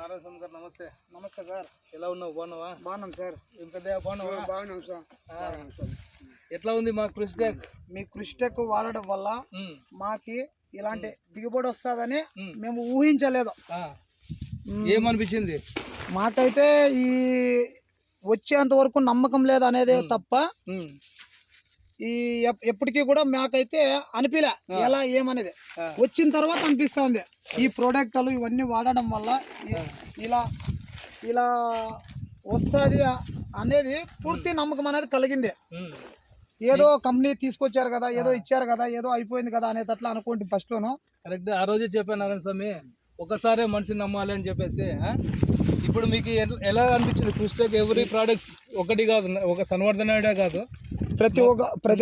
నారాయణ స్వామి గారు నమస్తే. నమస్తే సార్. ఎలా ఉన్నావు? బాగున్నావా? బాగున్నాం సార్. బాగున్నావా? బాగున్నాం సార్. ఎట్లా ఉంది మా కృషిటెక్? మీ కృషిటెక్ వాడడం వల్ల మాకి ఇలాంటి దిగుబడి వస్తుందని మేము ఊహించలేదు. ఏమనిపించింది? మాకైతే ఈ వచ్చేంత వరకు నమ్మకం లేదు అనేదే తప్ప ఈ ఎప్పటికీ కూడా మాకైతే అనిపిలే ఎలా ఏమనేది. వచ్చిన తర్వాత అనిపిస్తుంది ఈ ప్రోడక్ట్లు ఇవన్నీ వాడడం వల్ల ఇలా ఇలా వస్తుంది అనేది పూర్తి నమ్మకం అనేది కలిగింది. ఏదో కంపెనీ తీసుకొచ్చారు కదా, ఏదో ఇచ్చారు కదా, ఏదో అయిపోయింది కదా అనేటట్లు అనుకోండి ఫస్ట్ లోను. కరెక్ట్. ఆ రోజే చెప్పాను నారాయణ స్వామి, ఒకసారే మనిషిని నమ్మాలి అని చెప్పేసి. ఇప్పుడు మీకు ఎలా అనిపించింది కృషిటెక్? ఎవరీ ప్రోడక్ట్స్ ఒకటి కాదు, ఒక సన్వర్ధన కాదు, ప్రతి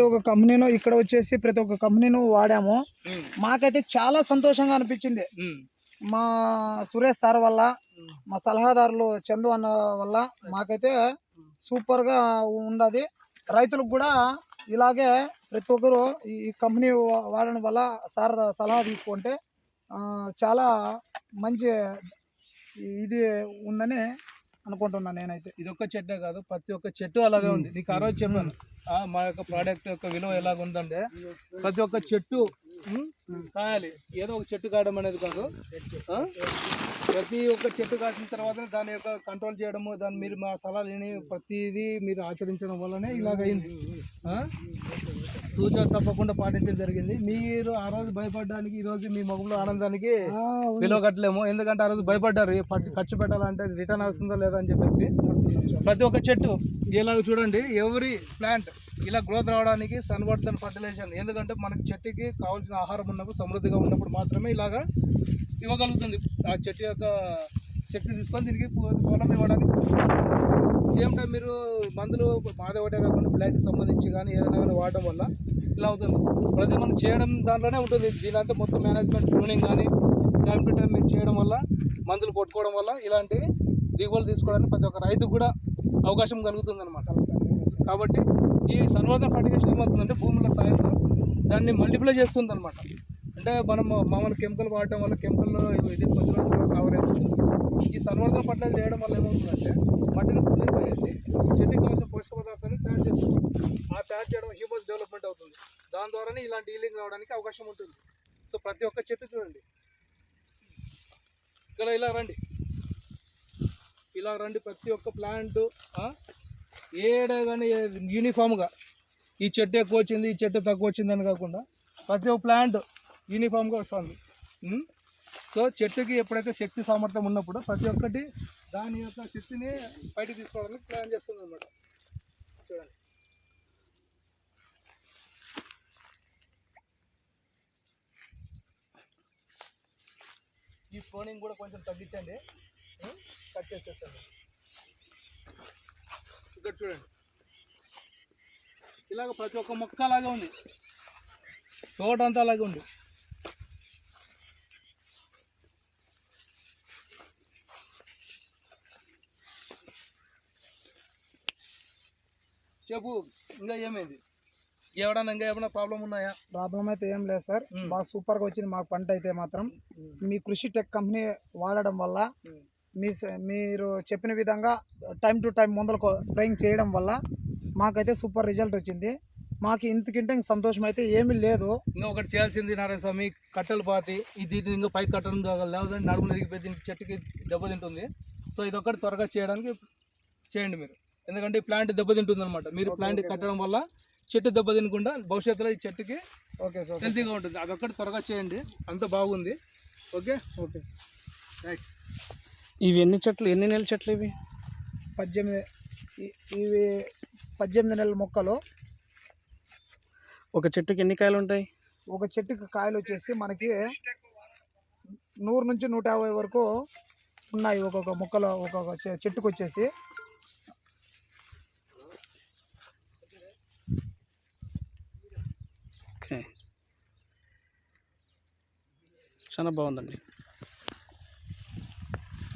ఒక్క కంపెనీను ఇక్కడ వచ్చేసి ప్రతి ఒక్క కంపెనీను వాడాము. మాకైతే చాలా సంతోషంగా అనిపించింది. మా సురేష్ సార్ వల్ల, మా సలహాదారులు చందు అన్న వల్ల మాకైతే సూపర్గా ఉన్నది. రైతులకు కూడా ఇలాగే ప్రతి ఒక్కరు ఈ కంపెనీ వాడడం వల్ల సార్ సలహా తీసుకుంటే చాలా మంచి ఇది ఉందని అనుకుంటున్నాను నేనైతే. ఇది ఒక్క చెట్టే కాదు, ప్రతి ఒక్క చెట్టు అలాగే ఉంది. నీకు ఆ రోజు చెప్పాను మా యొక్క ప్రోడక్ట్ యొక్క విలువ ఎలాగ ఉందంటే, ప్రతి ఒక్క చెట్టు కాయాలి. ఏదో ఒక చెట్టు కాయడం అనేది కాదు, ప్రతి ఒక్క చెట్టు కాసిన తర్వాత దాని యొక్క కంట్రోల్ చేయడము, దాన్ని మీరు మా సలహాలు విని ప్రతిదీ మీరు ఆచరించడం వల్లనే ఇలాగైంది. సూచన తప్పకుండా పాటించడం జరిగింది. మీరు ఆ రోజు భయపడడానికి ఈ రోజు మీ ముఖంలో ఆనందానికి విలువ కట్టలేము. ఎందుకంటే ఆ రోజు భయపడ్డారు, ఖర్చు పెట్టాలంటే రిటర్న్ వస్తుందో లేదా అని చెప్పేసి. ప్రతి ఒక్క చెట్టు ఇలాగ చూడండి, ఎవరీ ప్లాంట్ ఇలా గ్రోత్ రావడానికి సన్వర్ధన ఫర్టిలైజేషన్. ఎందుకంటే మనకి చెట్టుకి కావాల్సిన ఆహారం ఉన్నప్పుడు, సమృద్ధిగా ఉన్నప్పుడు మాత్రమే ఇలాగా ఇవ్వగలుగుతుంది. ఆ చెట్టు యొక్క శక్తి తీసుకొని దీనికి పొలం ఇవ్వడానికి. సేమ్ టైం మీరు మందులు మాదే ఒకటే కాకుండా ప్లాంట్కి సంబంధించి కానీ ఏదైనా కానీ వాడడం వల్ల ఇలా అవుతుంది. ప్రతి మనం చేయడం దాంట్లోనే ఉంటుంది. దీని అంతా మొత్తం మేనేజ్మెంట్, ట్యూనింగ్ కానీ టైం టు టైం మీరు చేయడం వల్ల, మందులు కొట్టుకోవడం వల్ల ఇలాంటి దిగుబడులు తీసుకోవడానికి ప్రతి ఒక్క రైతుకు కూడా అవకాశం కలుగుతుంది అనమాట. కాబట్టి ఈ సన్వర్ధన ఫర్టిలైజేషన్ ఏమవుతుందంటే భూమిలో సాయిల్లో దాన్ని మల్టిప్లై చేస్తుంది అనమాట. అంటే మనం మామూలు కెమికల్ వాడటం వల్ల కెమికల్లో ఇది కొంచెం కవర్ అవుతుంది. ఈ సన్వర్ధన ఫర్టిలైజర్ చేయడం వల్ల ఏమవుతుందంటే మట్టిని కుదిరిపోయేసి చెట్టుకి కావాల్సిన పోషక పదార్థాన్ని తయారు చేస్తుంది. ఆ తయారు చేయడం హ్యూమస్ డెవలప్మెంట్ అవుతుంది. దాని ద్వారానే ఇలాంటి హీలింగ్ రావడానికి అవకాశం ఉంటుంది. సో ప్రతి ఒక్క చెట్టు చూడండి, ఇక్కడ ఇలా రండి, ప్రతి ఒక్క ప్లాంట్ ఏడా కానీ యూనిఫామ్గా ఈ చెట్టు ఎక్కువ వచ్చింది, ఈ చెట్టు తక్కువ వచ్చింది అని కాకుండా ప్రతి ఒక్క ప్లాంట్ యూనిఫామ్గా వస్తుంది. సో చెట్టుకి ఎప్పుడైతే శక్తి సామర్థ్యం ఉన్నప్పుడు ప్రతి ఒక్కటి దాని యొక్క శక్తిని బయటకు తీసుకోవడానికి ప్లాన్ చేస్తుంది అనమాట. చూడండి, ఈ ఫ్లోనింగ్ కూడా కొంచెం తగ్గించండి, కట్ చేసేస్తాను. ఇక్కడ చూడండి, ఇలాగ ప్రతి ఒక్క మొక్క అలాగే ఉంది, తోట అంతా అలాగే ఉంది. చెప్పు, ఇంకా ఏమైంది? ఏమైనా ప్రాబ్లం ఉన్నాయా? ప్రాబ్లం అయితే ఏం లేదు సార్, బాగా సూపర్గా వచ్చింది మాకు పంట అయితే మాత్రం. మీ కృషిటెక్ కంపెనీ వాడడం వల్ల, మీరు చెప్పిన విధంగా టైం టు టైం మందులకు స్ప్రేయింగ్ చేయడం వల్ల మాకైతే సూపర్ రిజల్ట్ వచ్చింది. మాకు ఇంతకంటే సంతోషం అయితే ఏమీ లేదు. ఇంకా ఒకటి చేయాల్సింది నారాయణ స్వామి, కట్టెలు పాతి దీన్ని ఇంకా పైకి కట్టడం లేదంటే నడుము నరిగిపోయి చెట్టుకి దెబ్బతింటుంది. సో ఇది ఒకటి త్వరగా చేయడానికి చేయండి మీరు. ఎందుకంటే ఈ ప్లాంట్ దెబ్బతింటుంది అనమాట. మీరు ప్లాంట్ కట్టడం వల్ల చెట్టు దెబ్బతినకుండా భవిష్యత్తులో ఈ చెట్టుకి సార్ హెల్తీగా ఉంటుంది. అదొక్కటి త్వరగా చేయండి, అంత బాగుంది. Okay sir. రైట్. ఇవి ఎన్ని నెలల చెట్లు? ఇవి 18. ఇవి 18 నెలల మొక్కలు. ఒక చెట్టుకి ఎన్ని కాయలు ఉంటాయి? ఒక చెట్టుకి కాయలు వచ్చేసి మనకి 100 నుంచి 150 వరకు ఉన్నాయి ఒక్కొక్క మొక్కలో, ఒక్కొక్క చెట్టుకు వచ్చేసి. చాలా బాగుందండి.